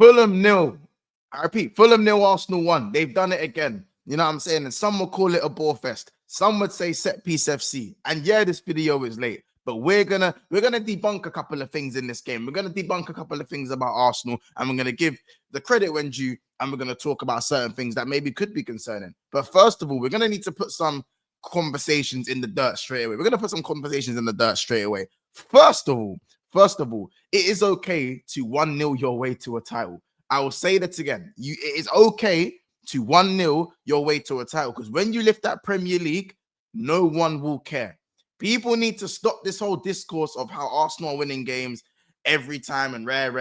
Fulham nil. I repeat, Fulham nil, Arsenal 1. They've done it again. You know what I'm saying? And some will call it a ball fest. Some would say set piece FC. And yeah, this video is late, but we're gonna debunk a couple of things in this game. We're gonna debunk a couple of things about Arsenal, and we're gonna give the credit when due, and we're gonna talk about certain things that maybe could be concerning. But first of all, we're gonna need to put some conversations in the dirt straight away. We're gonna put some conversations in the dirt straight away. First of all, it is okay to 1-0 your way to a title. I will say that again. It is okay to 1-0 your way to a title, because when you lift that Premier League, no one will care. People need to stop this whole discourse of how Arsenal are winning games every time and rare.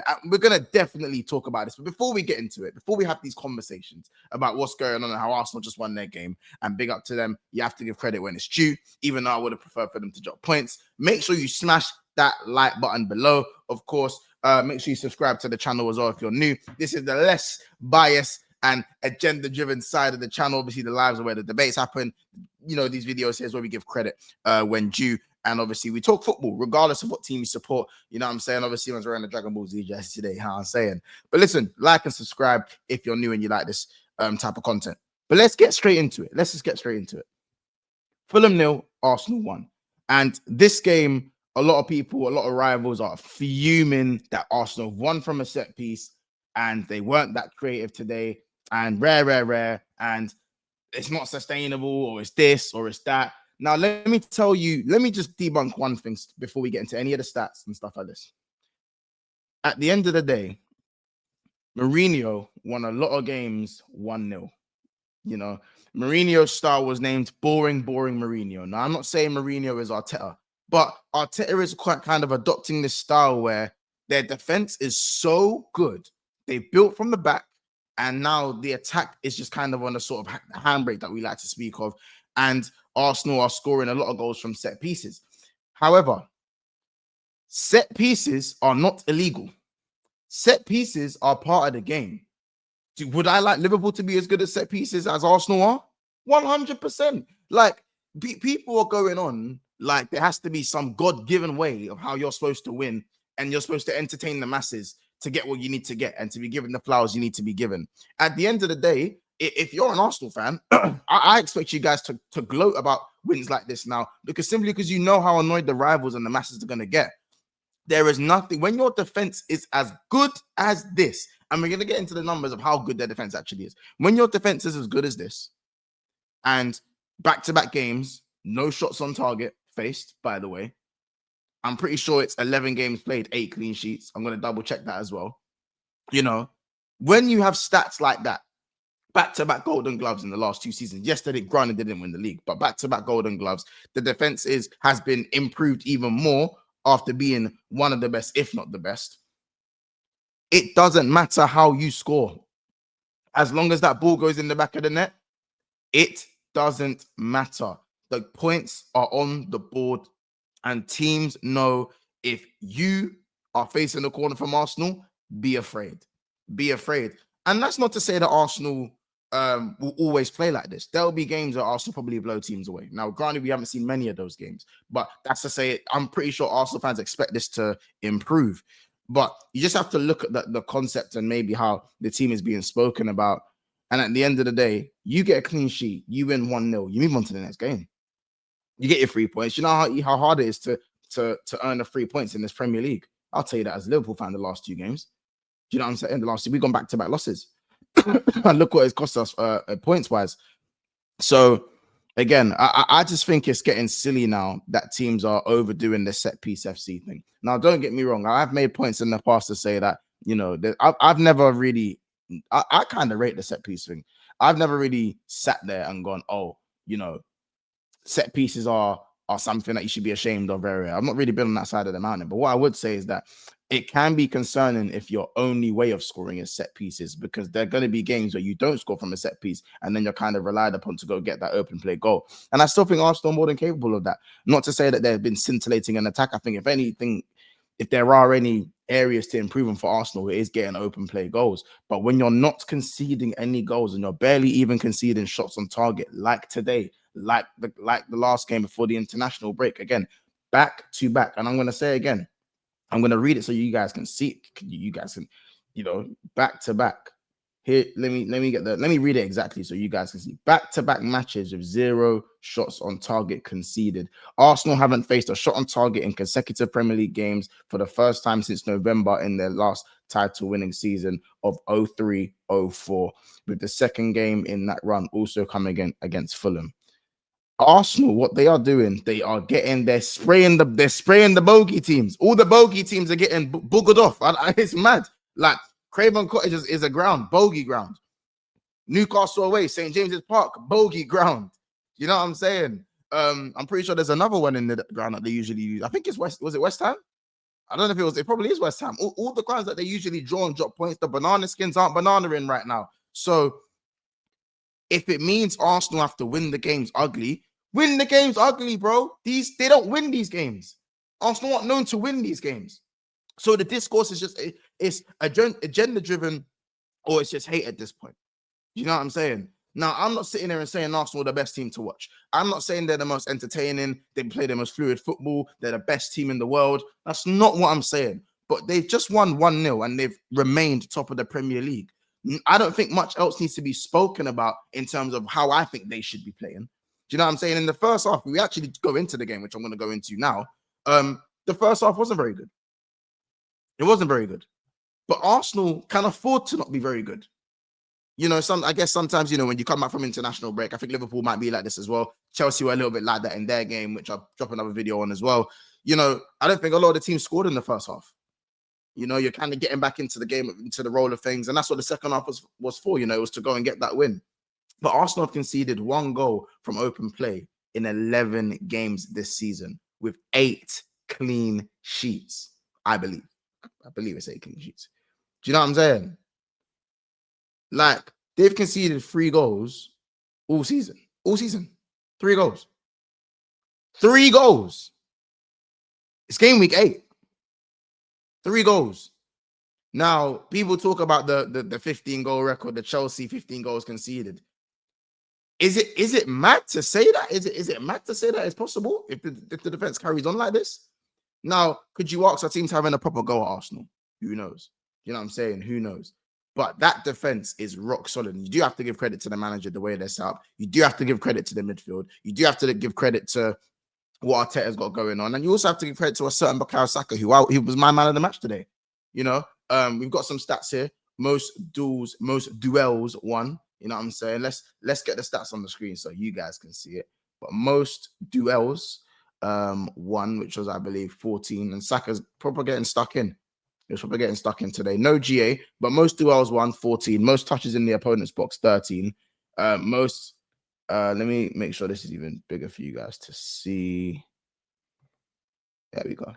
And we're going to definitely talk about this. But before we get into it, before we have these conversations about what's going on and how Arsenal just won their game, and big up to them, you have to give credit when it's due, even though I would have preferred for them to drop points. Make sure you smash that like button below. Of course, make sure you subscribe to the channel as well if you're new. This is the less biased and agenda-driven side of the channel. Obviously, the lives are where the debates happen. You know, these videos here is where we give credit when due. And obviously, we talk football, regardless of what team you support. You know what I'm saying? Obviously, one's wearing the Dragon Ball Z jersey today, how I'm saying. But listen, like and subscribe if you're new and you like this type of content. But let's get straight into it. Let's just get straight into it. Fulham nil, Arsenal 1. And this game, a lot of people, a lot of rivals are fuming that Arsenal won from a set piece and they weren't that creative today. And rare. And it's not sustainable, or it's this, or it's that. Now, let me tell you, let me just debunk one thing before we get into any of the stats and stuff like this. At the end of the day, Mourinho won a lot of games 1-0. You know, Mourinho's style was named boring Mourinho. Now, I'm not saying Mourinho is Arteta, but Arteta is quite kind of adopting this style where their defense is so good. They built from the back, and now the attack is just kind of on a sort of handbrake that we like to speak of. And Arsenal are scoring a lot of goals from set pieces. However, set pieces are not illegal. Set pieces are part of the game. Would I like Liverpool to be as good at set pieces as Arsenal are? 100%. Like, people are going on like there has to be some God-given way of how you're supposed to win, and you're supposed to entertain the masses to get what you need to get and to be given the flowers you need to be given. At the end of the day, if you're an Arsenal fan, I expect you guys to gloat about wins like this now, because you know how annoyed the rivals and the masses are going to get. There is nothing, when your defense is as good as this, and we're going to get into the numbers of how good their defense actually is. When your defense is as good as this, and back-to-back games, no shots on target faced, by the way. I'm pretty sure it's 11 games played, 8 clean sheets. I'm going to double check that as well. You know, when you have stats like that, back-to-back Golden Gloves in the last 2 seasons. Yesterday, granted, they didn't win the league, but back-to-back Golden Gloves. The defense has been improved even more after being one of the best, if not the best. It doesn't matter how you score. As long as that ball goes in the back of the net, it doesn't matter. The points are on the board, and teams know if you are facing the corner from Arsenal, be afraid. Be afraid. And that's not to say that Arsenal will always play like this. There'll be games where Arsenal probably blow teams away. Now, granted, we haven't seen many of those games, but that's to say I'm pretty sure Arsenal fans expect this to improve. But you just have to look at the concept and maybe how the team is being spoken about. And at the end of the day, you get a clean sheet, you win 1-0, you move on to the next game. You get your 3 points. You know how hard it is to earn the 3 points in this Premier League. I'll tell you that as a Liverpool fan, the last 2 games. Do you know what I'm saying? The last 2, we've gone back-to-back losses. And look what it's cost us points-wise. So, again, I just think it's getting silly now that teams are overdoing the set-piece FC thing. Now, don't get me wrong. I've made points in the past to say that, you know, I've never really... I kind of rate the set-piece thing. I've never really sat there and gone, oh, you know, set pieces are something that you should be ashamed of. I'm not really been on that side of the mountain. But what I would say is that it can be concerning if your only way of scoring is set pieces, because there are going to be games where you don't score from a set piece and then you're kind of relied upon to go get that open play goal. And I still think Arsenal are more than capable of that. Not to say that they've been scintillating an attack. I think if anything, if there are any areas to improve on for Arsenal, it is getting open play goals. But when you're not conceding any goals and you're barely even conceding shots on target, like today, like the last game before the international break, again, back to back. And I'm going to say again, I'm going to read it so you guys can see it. You guys can back to back. Here, let me read it exactly so you guys can see. Back-to-back matches with 0 shots on target conceded. Arsenal haven't faced a shot on target in consecutive Premier League games for the first time since November in their last title-winning season of 03-04, with the second game in that run also coming against Fulham. Arsenal, what they are doing, they're spraying the bogey teams. All the bogey teams are getting boogered off. It's mad. Like Craven Cottage is a bogey ground. Newcastle away, St. James's Park, bogey ground. You know what I'm saying? I'm pretty sure there's another one in the ground that they usually use. I think it's Was it West Ham? I don't know if it was. It probably is West Ham. All the grounds that they usually draw and drop points. The banana skins aren't banana in right now. So if it means Arsenal have to win the games ugly, win the games ugly, bro. They don't win these games. Arsenal aren't known to win these games. So the discourse is just it's agenda driven, or it's just hate at this point. You know what I'm saying? Now, I'm not sitting there and saying Arsenal are the best team to watch. I'm not saying they're the most entertaining. They play the most fluid football. They're the best team in the world. That's not what I'm saying. But they've just won 1-0 and they've remained top of the Premier League. I don't think much else needs to be spoken about in terms of how I think they should be playing. Do you know what I'm saying? In the first half, we actually go into the game, which I'm going to go into now. The first half wasn't very good. It wasn't very good. But Arsenal can afford to not be very good. I guess sometimes, when you come back from international break, I think Liverpool might be like this as well. Chelsea were a little bit like that in their game, which I'll drop another video on as well. I don't think a lot of the teams scored in the first half. You're kind of getting back into the game, into the role of things. And that's what the second half was for, it was to go and get that win. But Arsenal have conceded 1 goal from open play in 11 games this season with 8 clean sheets, I believe. I believe it's 8 clean sheets. Do you know what I'm saying? Like, they've conceded 3 goals all season. All season. 3 goals. 3 goals. It's game week 8. 3 goals. Now, people talk about the 15-goal record, the Chelsea 15 goals conceded. Is it mad to say that? Is it mad to say that it's possible if the defense carries on like this? Now, could you ask our teams having a proper go at Arsenal? Who knows? You know what I'm saying? Who knows? But that defense is rock solid. You do have to give credit to the manager, the way they're set up. You do have to give credit to the midfield. You do have to give credit to what Arteta's got going on. And you also have to give credit to a certain Bukayo Saka, who was my man of the match today. We've got some stats here. Most duels won. You know what I'm saying? Let's get the stats on the screen so you guys can see it. But most duels won, which was, I believe, 14. And Saka's probably getting stuck in. He was probably getting stuck in today. No GA, but most duels won, 14. Most touches in the opponent's box, 13. Let me make sure this is even bigger for you guys to see. There we go.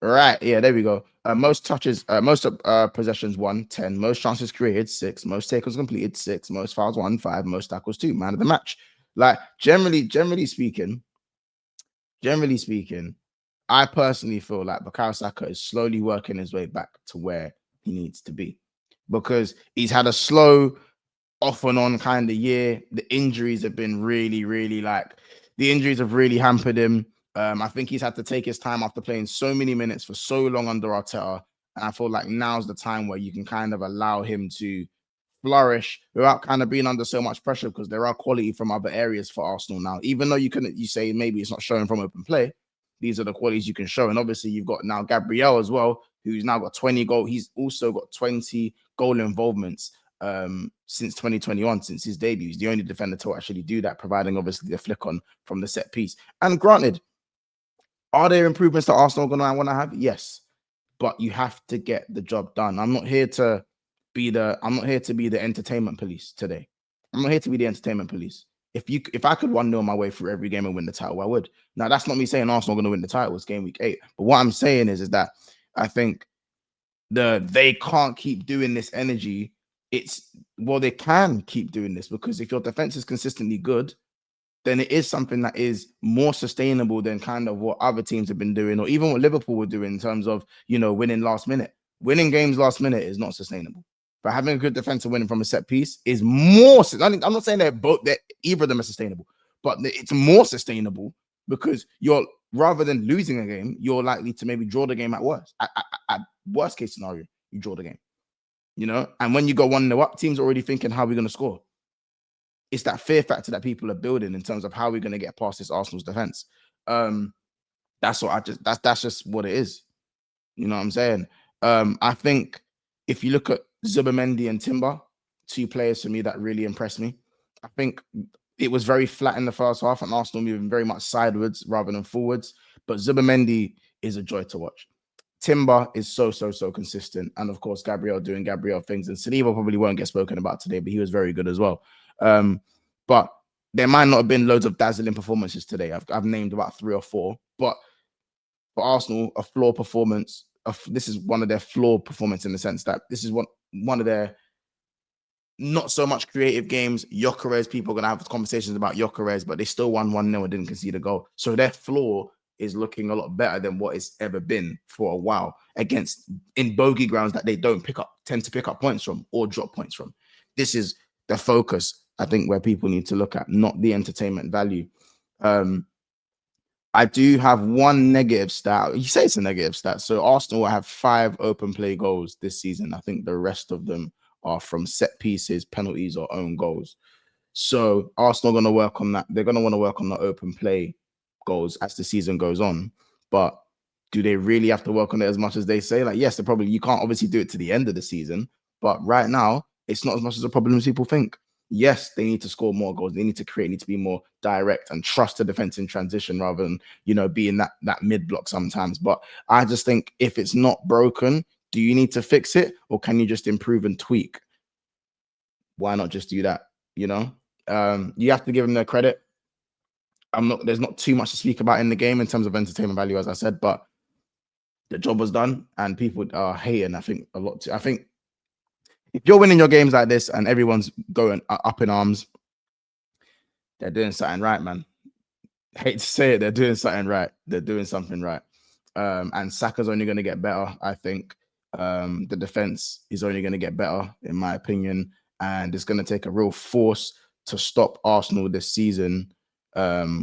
Right, yeah, there we go. Most touches, most possessions won, 10. Most chances created, 6. Most tackles completed, 6. Most fouls won, 5. Most tackles, 2. Man of the match. Like, generally speaking, I personally feel like Bukayo Saka is slowly working his way back to where he needs to be, because he's had a slow off and on kind of year. The injuries have been really, really the injuries have really hampered him. I think he's had to take his time after playing so many minutes for so long under Arteta. And I feel like now's the time where you can kind of allow him to flourish without kind of being under so much pressure, because there are quality from other areas for Arsenal now. Even though you say maybe it's not showing from open play, these are the qualities you can show. And obviously you've got now Gabriel as well, who's now got 20 goals. He's also got 20 goal involvements since 2021, since his debut. He's the only defender to actually do that, providing obviously the flick on from the set piece. And granted, are there improvements that Arsenal going to want to have? Yes, but you have to get the job done. I'm not here to be the entertainment police today. I'm not here to be the entertainment police. If I could 1-0 my way through every game and win the title, I would. Now, that's not me saying Arsenal are going to win the title. It's game week 8. But what I'm saying is that I think they can't keep doing this energy. They can keep doing this, because if your defense is consistently good, then it is something that is more sustainable than kind of what other teams have been doing, or even what Liverpool were doing in terms of, winning last minute. Winning games last minute is not sustainable. But having a good defense and winning from a set piece is more. I'm not saying that either of them are sustainable, but it's more sustainable, because rather than losing a game, you're likely to maybe draw the game at worst. At worst case scenario, you draw the game. you know. And when you go 1-0 up, teams are already thinking, how are we going to score? It's that fear factor that people are building in terms of how we're going to get past this Arsenal's defense. That's what that's just what it is. You know what I'm saying? I think if you look at Zubimendi and Timber, two players for me that really impressed me. I think it was very flat in the first half, and Arsenal moving very much sideways rather than forwards. But Zubimendi is a joy to watch. Timber is so consistent, and of course Gabriel doing Gabriel things. And Saliba probably won't get spoken about today, but he was very good as well. But there might not have been loads of dazzling performances today. I've named about 3 or 4, but for Arsenal, a floor performance. This is one of their floor performance in the sense that this is one of their not so much creative games. Gyökeres, people are going to have conversations about Gyökeres, but they still won 1-0 and didn't concede a goal. So their floor is looking a lot better than what it's ever been for a while against in bogey grounds that they don't tend to pick up points from or drop points from. This is the focus, I think, where people need to look at, not the entertainment value. I do have one negative stat. You say it's a negative stat. So Arsenal have 5 open play goals this season. I think the rest of them are from set pieces, penalties, or own goals. So Arsenal are going to work on that. They're going to want to work on the open play goals as the season goes on. But do they really have to work on it as much as they say? Like, yes, they probably, you can't obviously do it to the end of the season. But right now, it's not as much as a problem as people think. Yes, they need to score more goals. They need to create, need to be more direct and trust the defense in transition rather than, you know, being that mid block sometimes. But I just think if it's not broken, do you need to fix it, or can you just improve and tweak? Why not just do that? You know, you have to give them their credit. There's not too much to speak about in the game in terms of entertainment value, as I said, but the job was done and people are hating, I think, a lot. I think if you're winning your games like this and everyone's going up in arms, they're doing something right, man. I hate to say it, they're doing something right. They're doing something right. And Saka's only going to get better, I think. The defense is only going to get better, in my opinion. And it's going to take a real force to stop Arsenal this season,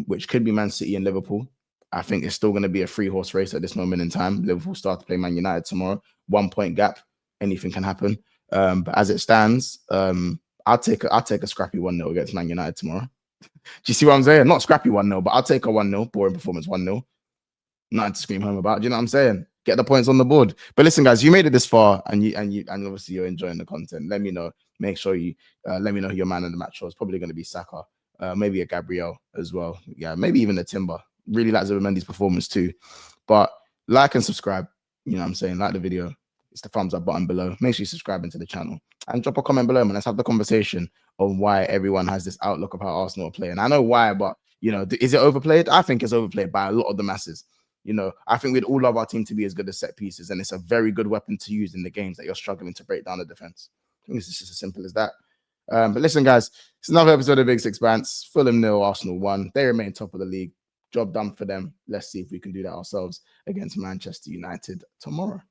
which could be Man City and Liverpool. I think it's still going to be a 3-horse race at this moment in time. Liverpool start to play Man United tomorrow. 1 point gap. Anything can happen. But as it stands, I'll take a scrappy 1-0 against Man United tomorrow. Do you see what I'm saying? Not scrappy 1-0, but I'll take a 1-0, boring performance 1-0. Nothing to scream home about. Do you know what I'm saying? Get the points on the board. But listen, guys, you made it this far, and obviously you're enjoying the content. Let me know. Make sure you let me know who your man of the match was. Probably going to be Saka, maybe a Gabriel as well. Yeah, maybe even a Timber. Really like Zubimendi's performance too. But like and subscribe. You know what I'm saying? Like the video. It's the thumbs up button below. Make sure you subscribe into the channel and drop a comment below, man. Let's have the conversation on why everyone has this outlook of how Arsenal are playing. I know why, but you know, is it overplayed? I think it's overplayed by a lot of the masses. You know, I think we'd all love our team to be as good as set pieces, and it's a very good weapon to use in the games that you're struggling to break down the defense. I think it's just as simple as that. But listen, guys, it's another episode of Big Six Bants. Fulham 0, Arsenal 1. They remain top of the league. Job done for them. Let's see if we can do that ourselves against Manchester United tomorrow.